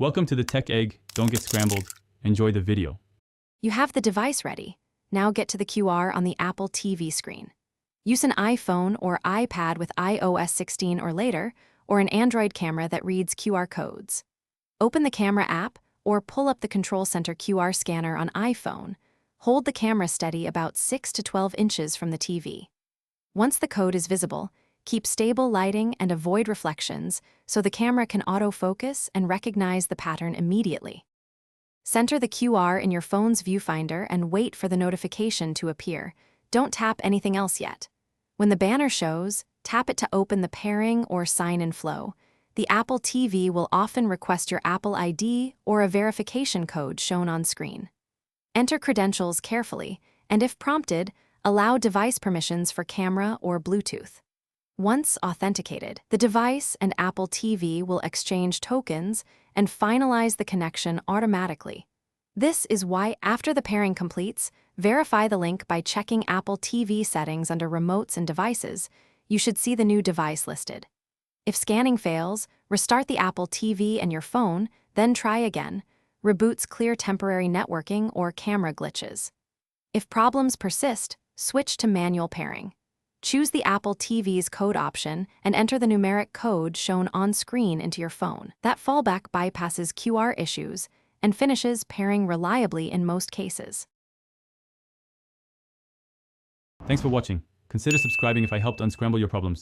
Welcome to the Tech Egg. Don't get scrambled. Enjoy the video. You have the device ready. Now get to the QR on the Apple TV screen. Use an iPhone or iPad with iOS 16 or later, or an Android camera that reads QR codes. Open the camera app or pull up the Control Center QR scanner on iPhone. Hold the camera steady about 6 to 12 inches from the TV. Once the code is visible, keep stable lighting and avoid reflections so the camera can autofocus and recognize the pattern immediately. Center the QR in your phone's viewfinder and wait for the notification to appear. Don't tap anything else yet. When the banner shows, tap it to open the pairing or sign-in flow. The Apple TV will often request your Apple ID or a verification code shown on screen. Enter credentials carefully, and if prompted, allow device permissions for camera or Bluetooth. Once authenticated, the device and Apple TV will exchange tokens and finalize the connection automatically. This is why, after the pairing completes, verify the link by checking Apple TV settings under Remotes and Devices. You should see the new device listed. If scanning fails, restart the Apple TV and your phone, then try again. Reboots clear temporary networking or camera glitches. If problems persist, switch to manual pairing. Choose the Apple TV's code option and enter the numeric code shown on screen into your phone. That fallback bypasses QR issues and finishes pairing reliably in most cases. Thanks for watching. Consider subscribing if I helped unscramble your problems.